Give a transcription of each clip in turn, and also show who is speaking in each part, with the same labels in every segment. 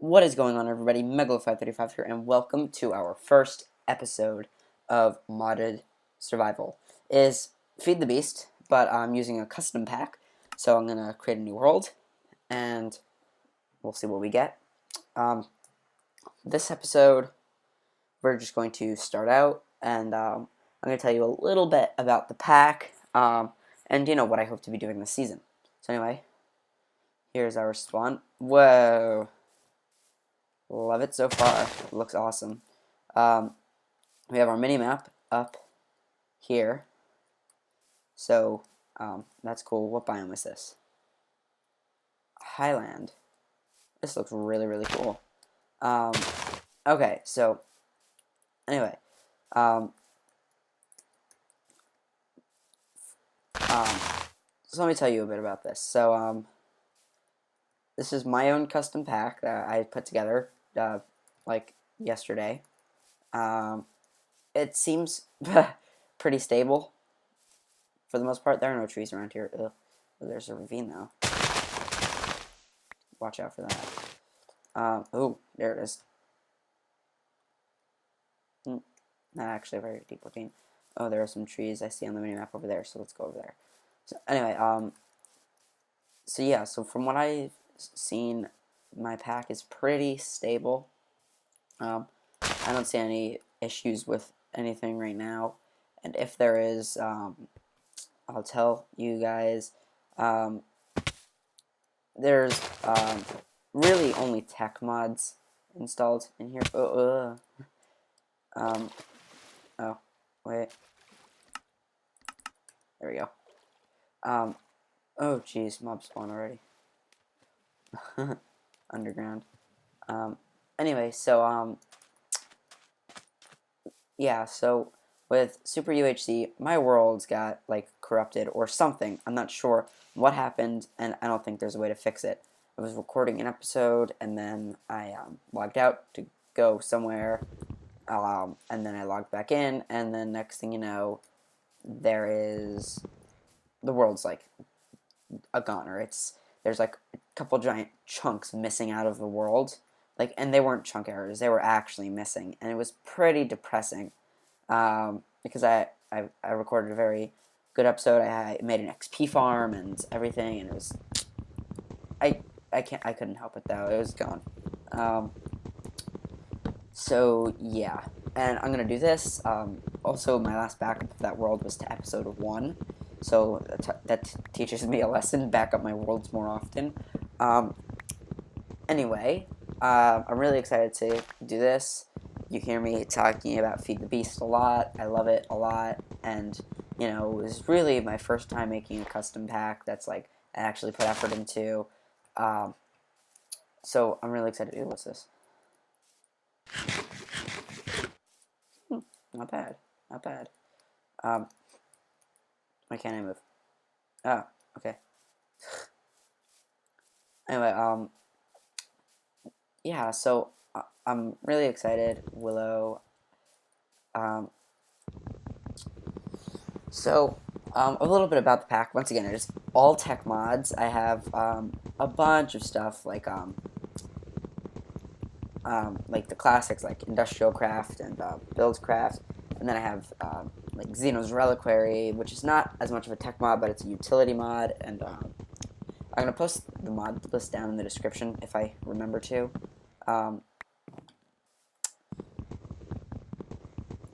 Speaker 1: What is going on, everybody? Megalo535 here, and welcome to our first episode of Modded Survival. It is Feed the Beast, but I'm using a custom pack, so I'm going to create a new world, and we'll see what we get. This episode, we're just going to start out, and I'm going to tell you a little bit about the pack, and, what I hope to be doing this season. So anyway, here's our spawn. Whoa! Love it so far. It looks awesome. We have our mini-map up here. So, that's cool. What biome is this? Highland. This looks really, really cool. Okay, so, anyway. So let me tell you a bit about this. So, this is my own custom pack that I put together, like, yesterday. It seems pretty stable, for the most part. There are no trees around here. Ugh. There's a ravine, though. Watch out for that. Oh, there it is. Not actually a very deep ravine. Oh, there are some trees I see on the minimap over there, so let's go over there. So, anyway, so yeah, so from what I've seen, my pack is pretty stable. I don't see any issues with anything right now, and if there is, I'll tell you guys. There's really only tech mods installed in here. Oh, wait. There we go. Oh geez, mob spawn already. Underground. Anyway, so, yeah, so with Super UHC, my world's got, like, corrupted or something. I'm not sure what happened, and I don't think there's a way to fix it. I was recording an episode, and then I logged out to go somewhere, and then I logged back in, and then next thing you know, the world's, like, a goner. There's, like, a couple giant chunks missing out of the world, like, and they weren't chunk errors, they were actually missing, and it was pretty depressing, because I recorded a very good episode. I made an XP farm and everything, and it was, I couldn't help it though, it was gone. So yeah, and I'm gonna do this. Also, my last backup of that world was to episode 1, so that teaches me a lesson: back up my worlds more often. Anyway, I'm really excited to do this. You hear me talking about Feed the Beast a lot. I love it a lot, and it was really my first time making a custom pack that's, like, I actually put effort into. So I'm really excited to do. What's this? Not bad. Not bad. Why can't I move? Oh, okay. Anyway, yeah, so I'm really excited. Willow. So, a little bit about the pack. Once again, it is all tech mods. I have a bunch of stuff like the classics like Industrialcraft and Buildcraft, and then I have like Xeno's Reliquary, which is not as much of a tech mod, but it's a utility mod, and I'm gonna post the mod list down in the description if I remember to.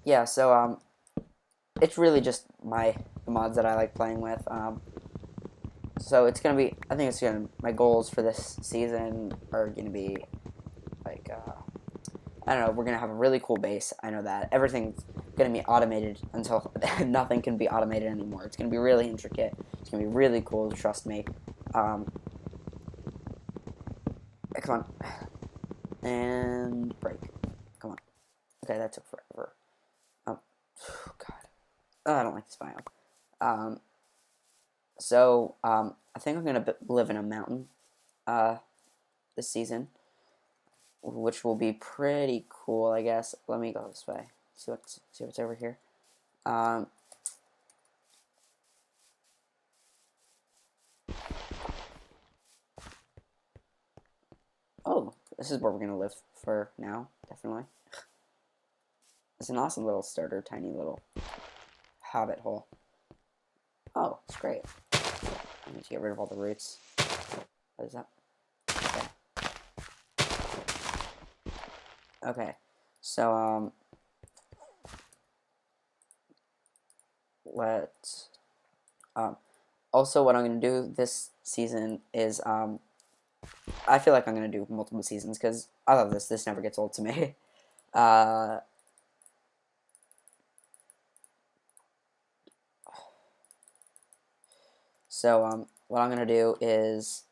Speaker 1: Yeah, so it's really just the mods that I like playing with. So it's gonna be, I think it's gonna, my goals for this season are gonna be like, I don't know, we're gonna have a really cool base. I know that everything's gonna be automated until nothing can be automated anymore. It's gonna be really intricate. It's gonna be really cool. Trust me. Come on, and break. Come on. Okay, that took forever. Oh God. Oh, I don't like this biome. So, I think I'm gonna live in a mountain, this season, which will be pretty cool, I guess. Let me go this way. See what's over here. Oh, this is where we're gonna live for now, definitely. It's an awesome little starter, tiny little hobbit hole. Oh, it's great. I need to get rid of all the roots. What is that? Okay, so let's also what I'm gonna do this season is I feel like I'm gonna do multiple seasons because I love this. This never gets old to me. So what I'm gonna do is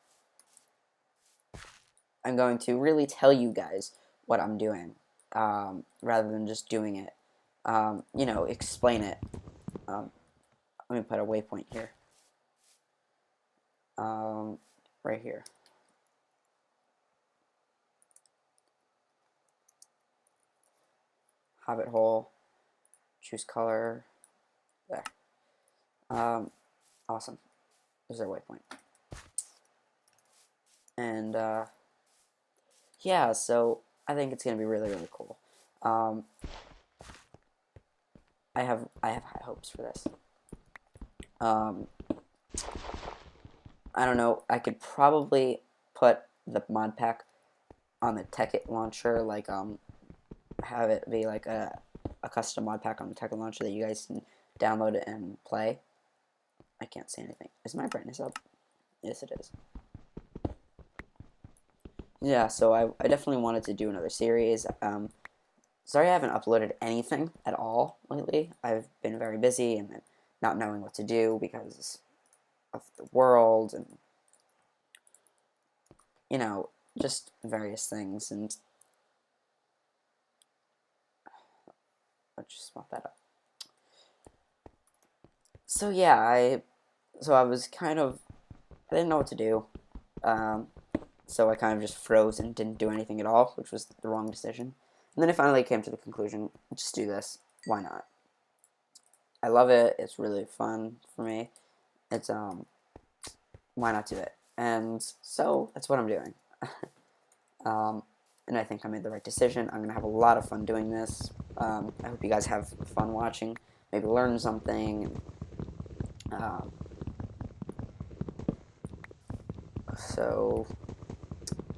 Speaker 1: I'm going to really tell you guys what I'm doing, rather than just doing it. You know, explain it. Let me put a waypoint here. Right here. Hobbit hole. Choose color. There. Awesome. There's our waypoint. And yeah, so I think it's gonna be really, really cool. I have high hopes for this. I don't know. I could probably put the mod pack on the Tekkit launcher, like have it be like a custom mod pack on the Tekkit launcher that you guys can download it and play. I can't say anything. Is my brightness up? Yes, it is. Yeah, so I definitely wanted to do another series. Sorry I haven't uploaded anything at all lately. I've been very busy and not knowing what to do because of the world and, you know, just various things. And let's just swap that up. So yeah, I was kind of, I didn't know what to do. So I kind of just froze and didn't do anything at all, which was the wrong decision. And then I finally came to the conclusion, just do this. Why not? I love it. It's really fun for me. It's, why not do it? And so that's what I'm doing. And I think I made the right decision. I'm going to have a lot of fun doing this. I hope you guys have fun watching. Maybe learn something. So,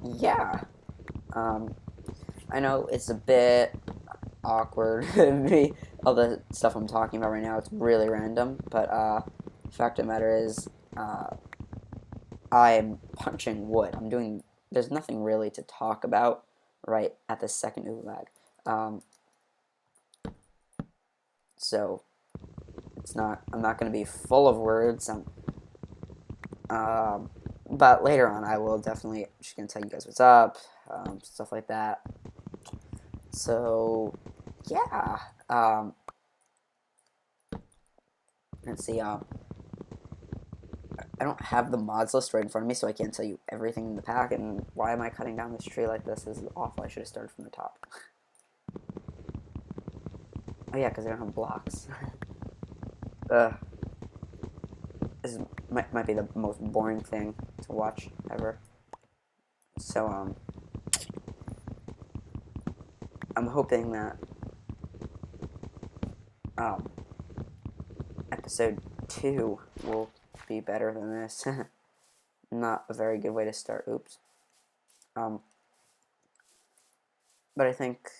Speaker 1: yeah. I know it's a bit awkward, all the stuff I'm talking about right now. It's really random, but the fact of the matter is, I'm punching wood. There's nothing really to talk about right at this second. Ooh, lag. So I'm not going to be full of words. But later on, I will definitely just going to tell you guys what's up, stuff like that. So, yeah. Let's see. I don't have the mods list right in front of me, so I can't tell you everything in the pack. And why am I cutting down this tree like this? This is awful. I should have started from the top. Oh yeah, because I don't have blocks. This might be the most boring thing to watch ever. So I'm hoping that episode 2 will be better than this. Not a very good way to start. Oops. But I think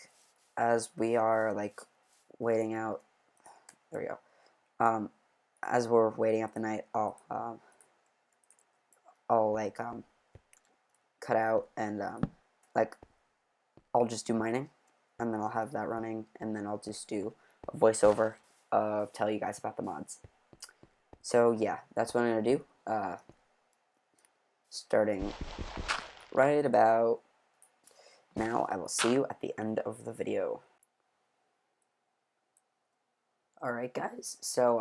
Speaker 1: as we are like waiting out, there we go. As we're waiting out the night, I'll like cut out and like I'll just do mining, and then I'll have that running, and then I'll just do a voiceover tell you guys about the mods. So yeah, that's what I'm gonna do. Starting right about now. I will see you at the end of the video. Alright guys, so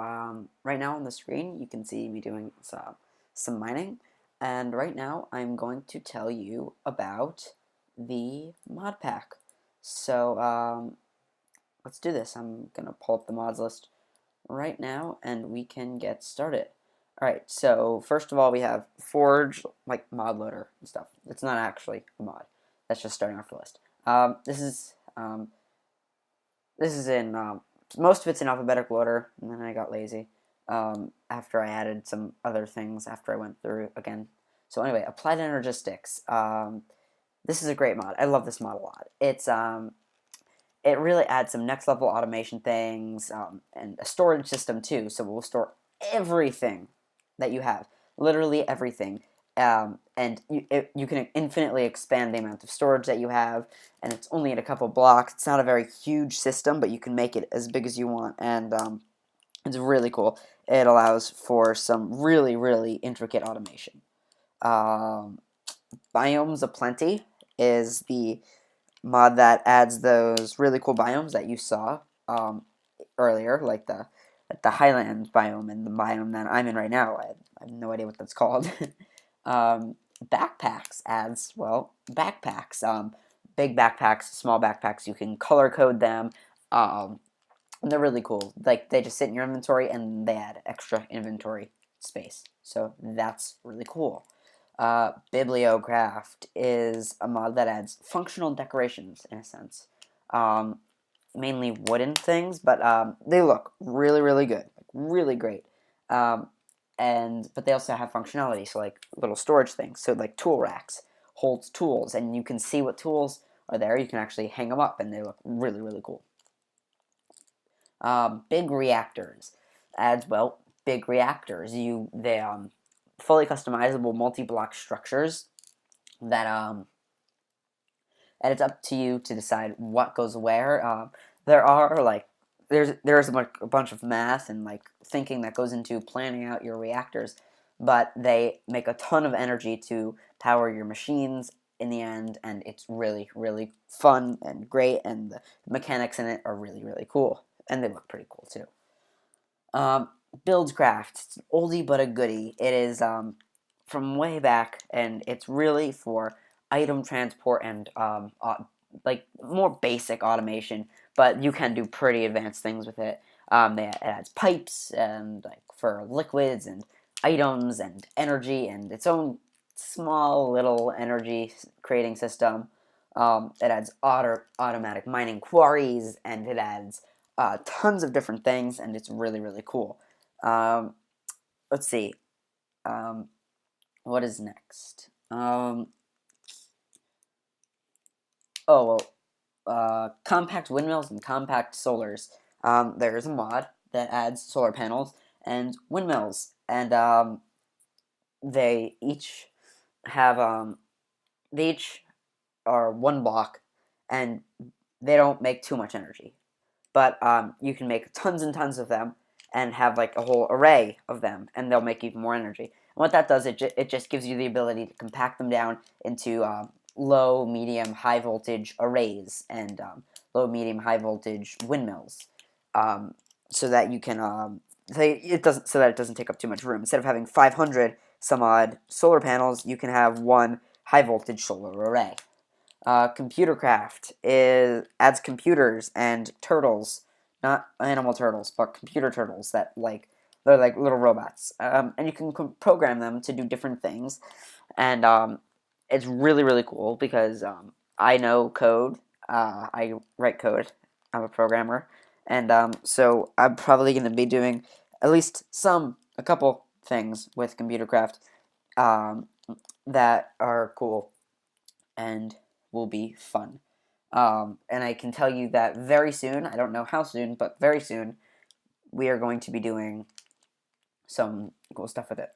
Speaker 1: right now on the screen you can see me doing some mining, and right now I'm going to tell you about the mod pack. So let's do this. I'm going to pull up the mods list right now and we can get started. Alright, so first of all we have Forge, like mod loader and stuff. It's not actually a mod. that's just starting off the list. This is in most of it's in alphabetical order, and then I got lazy after I added some other things after I went through again. So anyway, applied Energistics. This is a great mod. I love this mod a lot. It really adds some next level automation things and a storage system too. So we'll store everything that you have, literally everything. And you can infinitely expand the amount of storage that you have, and it's only in a couple blocks. It's not a very huge system, but you can make it as big as you want, and it's really cool. It allows for some really, really intricate automation. Biomes Aplenty is the mod that adds those really cool biomes that you saw earlier, like the Highland biome and the biome that I'm in right now. I have no idea what that's called. Backpacks adds, well, backpacks. Big backpacks, small backpacks. You can color code them. And they're really cool. Like, they just sit in your inventory and they add extra inventory space. So that's really cool. Bibliocraft is a mod that adds functional decorations, in a sense. Mainly wooden things, but they look really, really good. Like, really great. But they also have functionality, so like little storage things. So like tool racks holds tools, and you can see what tools are there. You can actually hang them up, and they look really, really cool. Big Reactors adds, well, big reactors. They fully customizable multi-block structures that and it's up to you to decide what goes where. There's a bunch of math and like thinking that goes into planning out your reactors, but they make a ton of energy to power your machines in the end, and it's really, really fun and great, and the mechanics in it are really, really cool, and they look pretty cool too. Buildcraft, it's an oldie but a goodie. It is from way back, and it's really for item transport and like more basic automation, but you can do pretty advanced things with it. It adds pipes and like for liquids and items and energy and its own small little energy creating system. It adds automatic mining quarries, and it adds tons of different things, and it's really, really cool. Let's see. What is next? CompactWindmills and compact solars. There's a mod that adds solar panels and windmills, and they each have they each are one block, and they don't make too much energy, but you can make tons and tons of them and have like a whole array of them, and they'll make even more energy. And what that does, it just gives you the ability to compact them down into low, medium, high voltage arrays and low, medium, high voltage windmills, so that you can it doesn't take up too much room. Instead of having 500 some odd solar panels, you can have one high voltage solar array. Computercraft adds computers and turtles, not animal turtles, but computer turtles that they're like little robots, and you can program them to do different things, and it's really, really cool because I know code. I write code. I'm a programmer, and so I'm probably going to be doing at least a couple things with Computercraft that are cool and will be fun. And I can tell you that very soon, I don't know how soon, but very soon, we are going to be doing some cool stuff with it.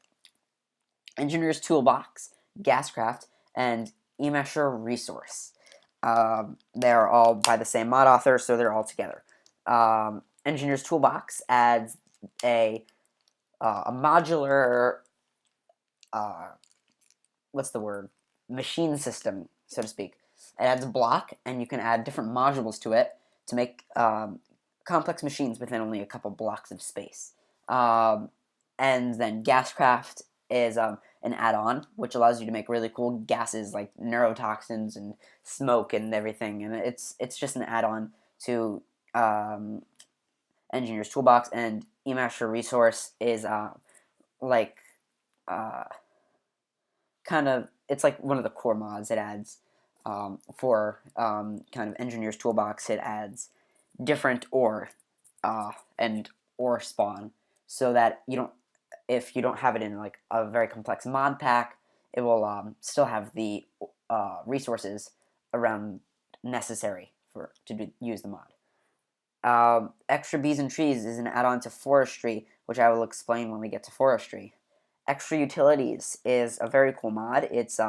Speaker 1: Engineer's Toolbox, Gascraft, and Emasher Resource. They're all by the same mod author, so they're all together. Engineer's Toolbox adds a modular, machine system, so to speak. It adds a block, and you can add different modules to it to make complex machines within only a couple blocks of space. And then Gascraft is an add-on, which allows you to make really cool gases like neurotoxins and smoke and everything. And it's just an add-on to Engineer's Toolbox. And Emasher Resource is it's like one of the core mods. It adds for kind of Engineer's Toolbox, it adds different ore and ore spawn, so that if you don't have it in like a very complex mod pack, it will still have the resources around necessary to use the mod. Extra Bees and Trees is an add-on to Forestry, which I will explain when we get to Forestry. Extra Utilities is a very cool mod. It's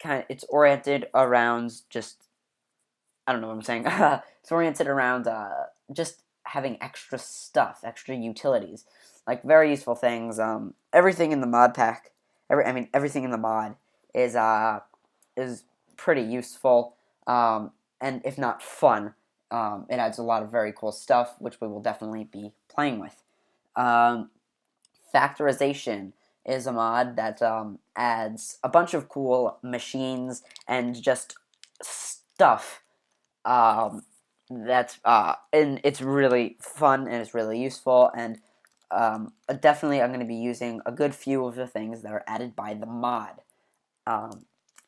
Speaker 1: it's oriented around just, I don't know what I'm saying. It's oriented around just having extra stuff, extra utilities, like very useful things. Everything in the mod pack, everything in the mod is pretty useful, and if not fun. It adds a lot of very cool stuff, which we will definitely be playing with. Factorization is a mod that adds a bunch of cool machines and just stuff. And it's really fun and it's really useful, and definitely I'm going to be using a good few of the things that are added by the mod,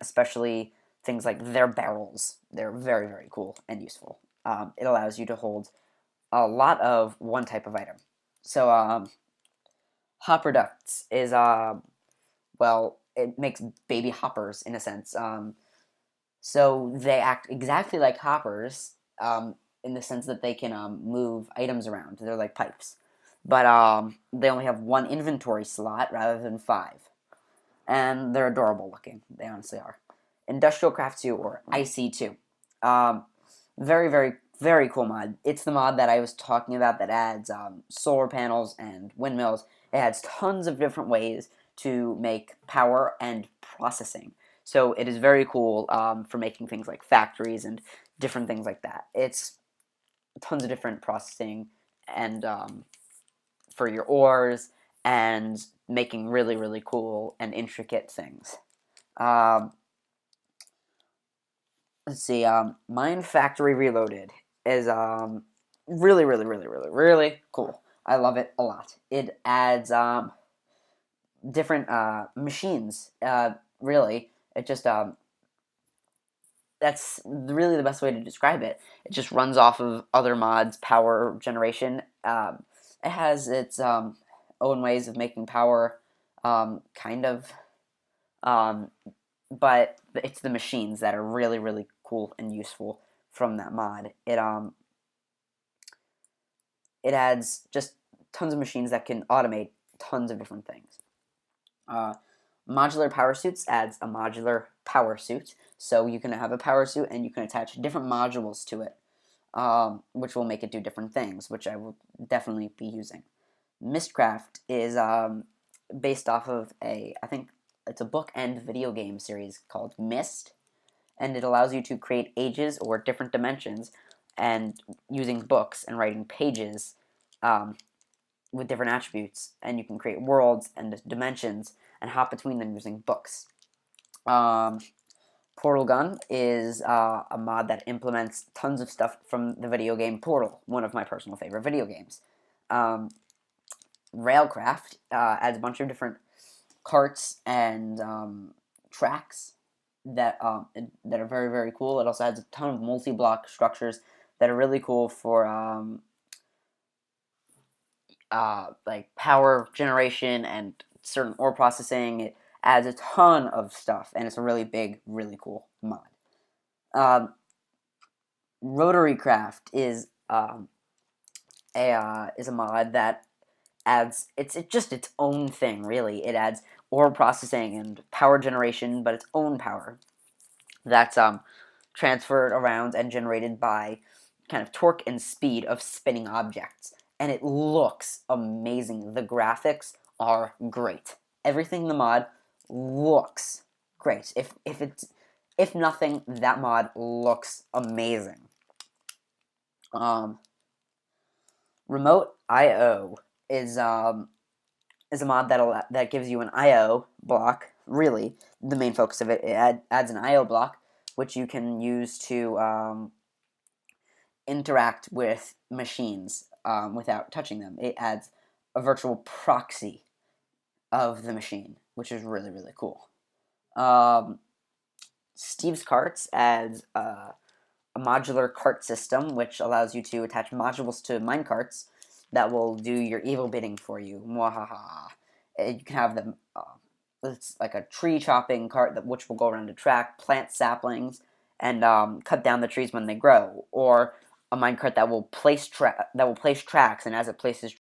Speaker 1: especially things like their barrels. They're very, very cool and useful. It allows you to hold a lot of one type of item. So hopper ducts is well, it makes baby hoppers in a sense. So they act exactly like hoppers, in the sense that they can move items around. They're like pipes, but they only have one inventory slot rather than 5, and they're adorable looking. They honestly are. Industrial Craft 2 or IC2, very, very, very cool mod. It's the mod that I was talking about that adds solar panels and windmills. It adds tons of different ways to make power and processing. So it is very cool for making things like factories and different things like that. It's tons of different processing and for your ores and making really, really cool and intricate things. Let's see. Mine Factory Reloaded is really, really, really, really, really cool. I love it a lot. It adds different machines. Really, it just that's really the best way to describe it. It just runs off of other mods' power generation. It has its own ways of making power, kind of, but it's the machines that are really, really cool and useful from that mod. It adds just tons of machines that can automate tons of different things. Modular power suits adds a modular power suit, so you can have a power suit and you can attach different modules to it, which will make it do different things, which I will definitely be using. Mistcraft is based off of I think it's a book and video game series called Myst, and it allows you to create ages or different dimensions, and using books and writing pages with different attributes, and you can create worlds and dimensions and hop between them using books. Portal Gun is a mod that implements tons of stuff from the video game Portal, one of my personal favorite video games. Railcraft adds a bunch of different carts and tracks that are very, very cool. It also adds a ton of multi-block structures that are really cool for like power generation and certain ore processing. It adds a ton of stuff, and it's a really big, really cool mod. Rotary Craft is a mod that adds it's just its own thing, really. It adds ore processing and power generation, but its own power that's transferred around and generated by kind of torque and speed of spinning objects. And it looks amazing. The graphics are great. Everything in the mod looks great. If nothing, that mod looks amazing. Remote I/O is a mod that gives you an I/O block. Really, the main focus of it, adds an I/O block, which you can use to interact with machines without touching them. It adds a virtual proxy of the machine, which is really, really cool. Steve's Carts adds a modular cart system, which allows you to attach modules to minecarts that will do your evil bidding for you. Mwahaha. You can have them. It's like a tree chopping cart which will go around a track, plant saplings, and cut down the trees when they grow, or a minecart that will place tracks, and as it places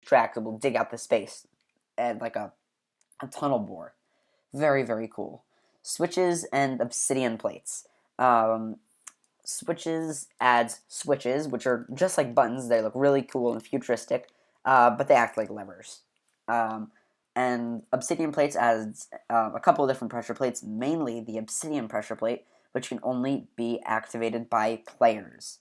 Speaker 1: tracks, it will dig out the space and like a tunnel bore. Very, very cool. Switches and obsidian plates. Switches adds switches, which are just like buttons. They look really cool and futuristic, but they act like levers. Um, and obsidian plates adds a couple of different pressure plates, mainly the obsidian pressure plate, which can only be activated by players.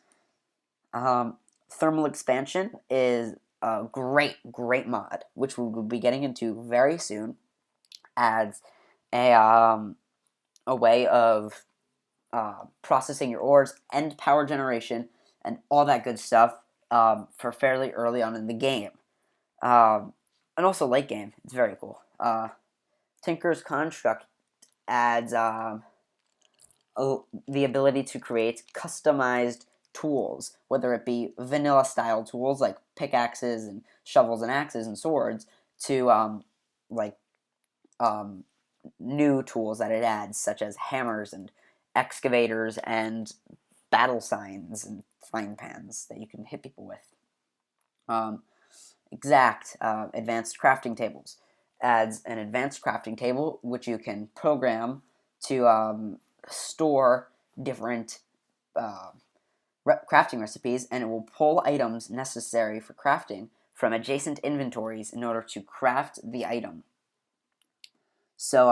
Speaker 1: Thermal expansion is a great, great mod, which we will be getting into very soon. Adds a a way of processing your ores and power generation and all that good stuff for fairly early on in the game. And also late game. It's very cool. Tinker's Construct adds the ability to create customized tools, whether it be vanilla style tools like pickaxes and shovels and axes and swords, to like um, new tools that it adds, such as hammers and excavators and battle signs and frying pans that you can hit people with. Exact advanced crafting tables adds an advanced crafting table which you can program to store different crafting recipes, and it will pull items necessary for crafting from adjacent inventories in order to craft the item. So,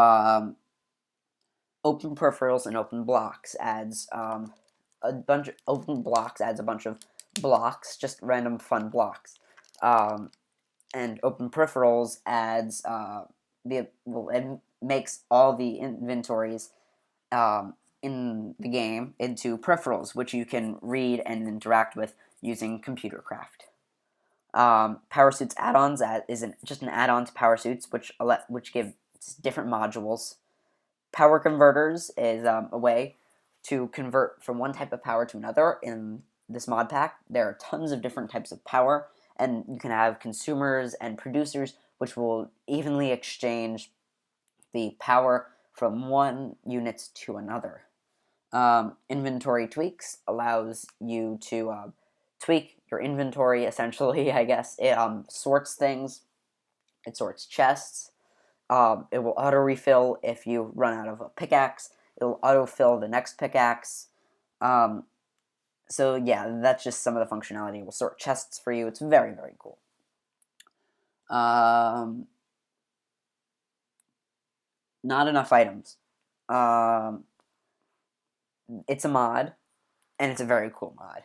Speaker 1: open peripherals and open blocks adds a bunch of open blocks adds a bunch of blocks, just random fun blocks. And open peripherals adds it makes all the inventories in the game into peripherals, which you can read and interact with using Computercraft. Power Suits add-ons is just an add-on to Power Suits, which give different modules. Power Converters is a way to convert from one type of power to another in this mod pack. There are tons of different types of power, and you can have consumers and producers, which will evenly exchange the power from one unit to another. Inventory tweaks allows you to tweak your inventory, essentially, I guess. It sorts things. It sorts chests. It will auto-refill if you run out of a pickaxe. It will auto-fill the next pickaxe. So yeah, that's just some of the functionality. It will sort chests for you. It's very, very cool. Not enough items. It's a mod, and it's a very cool mod.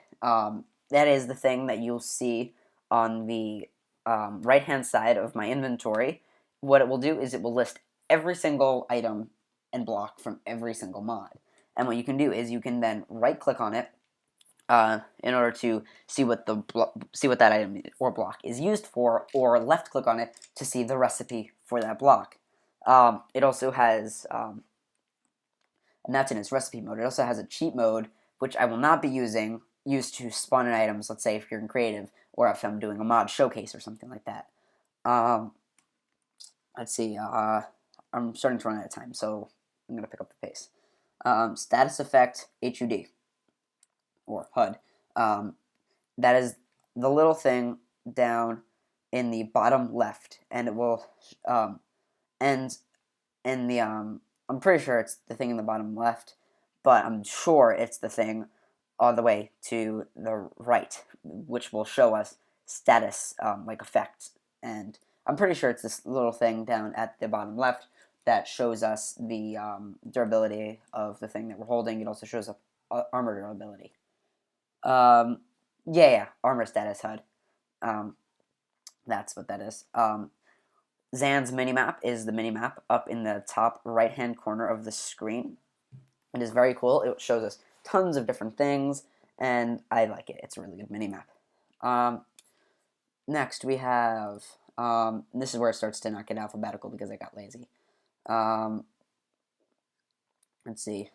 Speaker 1: That is the thing that you'll see on the right-hand side of my inventory. What it will do is it will list every single item and block from every single mod. And what you can do is you can then right-click on it in order to see what that item or block is used for, or left-click on it to see the recipe for that block. It also has, and that's in its recipe mode. It also has a cheat mode, which I will not be used to spawn in items, let's say if you're in creative, or if I'm doing a mod showcase or something like that. Let's see, I'm starting to run out of time, so I'm going to pick up the pace. Status effect HUD, or HUD. That is the little thing down in the bottom left, and it will, and in the, I'm pretty sure it's the thing in the bottom left, but I'm sure it's the thing all the way to the right, which will show us status, like effects, and I'm pretty sure it's this little thing down at the bottom left that shows us the durability of the thing that we're holding. It also shows up armor durability. Yeah, armor status HUD. That's what that is. Zan's minimap is the minimap up in the top right-hand corner of the screen. It is very cool. It shows us tons of different things, and I like it. It's a really good minimap. Next, we have, this is where it starts to not get alphabetical because I got lazy. Let's see.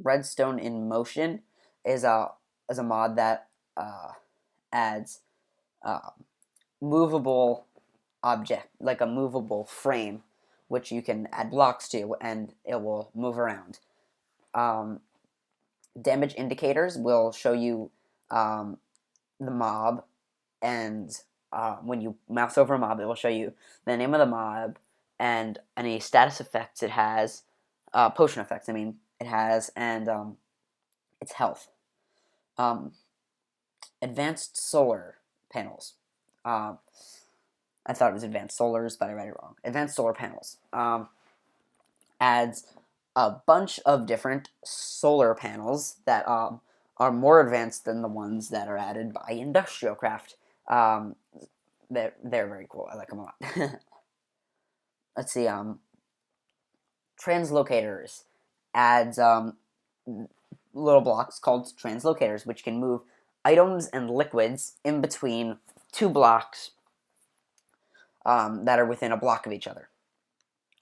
Speaker 1: Redstone in Motion is a mod that adds movable object, like a movable frame, which you can add blocks to, and it will move around. Damage indicators will show you the mob, and when you mouse over a mob, it will show you the name of the mob and any status effects it has, potion effects, I mean, it has, and its health. Advanced solar panels. I thought it was advanced solars, but I read it wrong. Advanced solar panels adds a bunch of different solar panels that are more advanced than the ones that are added by Industrialcraft. They're very cool. I like them a lot. Let's see. Translocators adds little blocks called translocators, which can move items and liquids in between two blocks that are within a block of each other.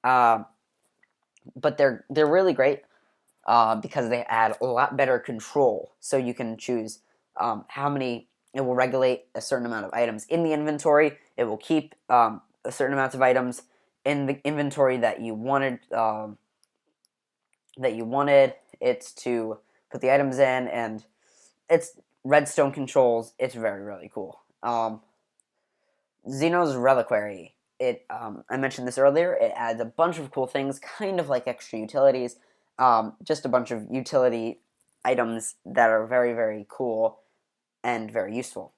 Speaker 1: But they're really great because they add a lot better control. So you can choose how many. It will regulate a certain amount of items in the inventory. It will keep a certain amount of items in the inventory that you wanted. It's to put the items in, and it's redstone controls. It's very, really cool. Xeno's Reliquary. I mentioned this earlier. It adds a bunch of cool things, kind of like extra utilities. Just a bunch of utility items that are very, very cool and very useful.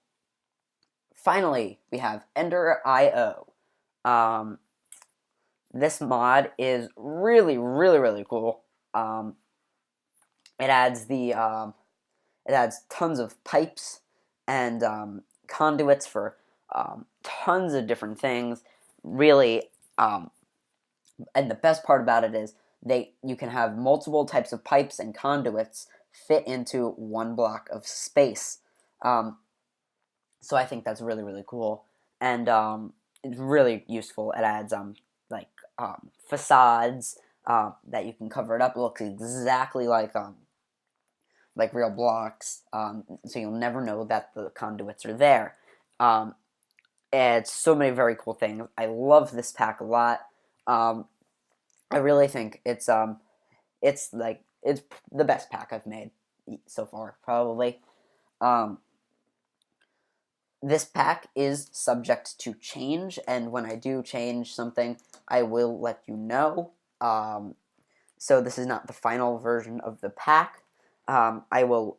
Speaker 1: Finally, we have Ender.io. This mod is really, really, really cool. It adds tons of pipes and conduits for tons of different things. Really, and the best part about it is you can have multiple types of pipes and conduits fit into one block of space. So I think that's really, really cool, and it's really useful. It adds facades that you can cover it up. It looks exactly like like real blocks, so you'll never know that the conduits are there. It's so many very cool things. I love this pack a lot. I really think it's the best pack I've made so far, probably. This pack is subject to change, and when I do change something, I will let you know. So this is not the final version of the pack. I will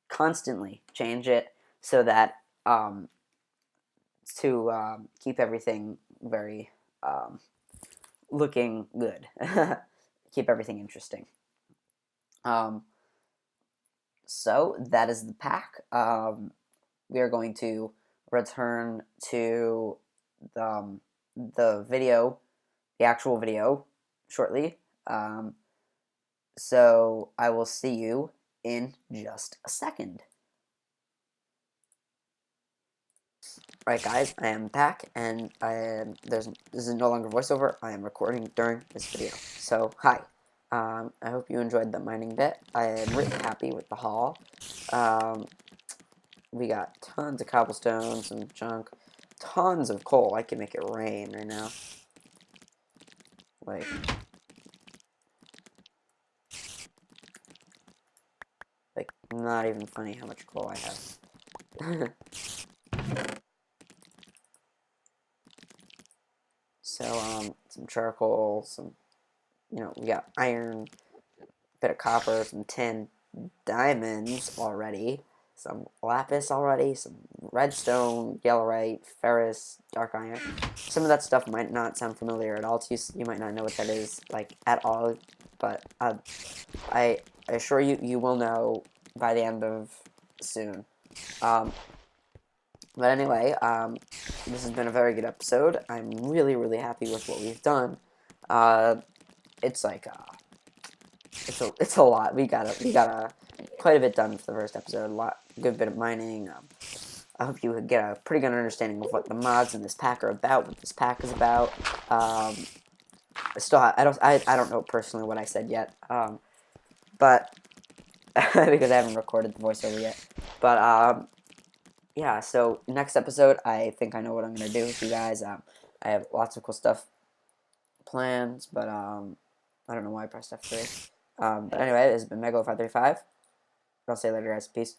Speaker 1: constantly change it so that to keep everything very looking good. Keep everything interesting. So that is the pack. We are going to return to the video, the actual video, shortly. So I will see you in just a second. Alright guys, I am back, and this is no longer voiceover. I am recording during this video. So, hi. I hope you enjoyed the mining bit. I am really happy with the haul. We got tons of cobblestone, some junk, tons of coal. I can make it rain right now. Like, not even funny how much coal I have. So, some charcoal, some, we got iron, a bit of copper, some tin, diamonds already, some lapis already, some redstone, yellowite, ferrous, dark iron. Some of that stuff might not sound familiar at all to you. You might not know what that is, like, at all, but I assure you, you will know by the end of soon. But anyway, this has been a very good episode. I'm really, really happy with what we've done. It's like, it's a lot. We got quite a bit done for the first episode. Good bit of mining. I hope you get a pretty good understanding of what the mods in this pack are about, what this pack is about. I don't know personally what I said yet, but because I haven't recorded the voiceover yet. But yeah, so next episode, I think I know what I'm going to do with you guys. I have lots of cool stuff planned, but I don't know why I pressed F3. But anyway, this has been Megalo535. I'll see you later, guys. Peace.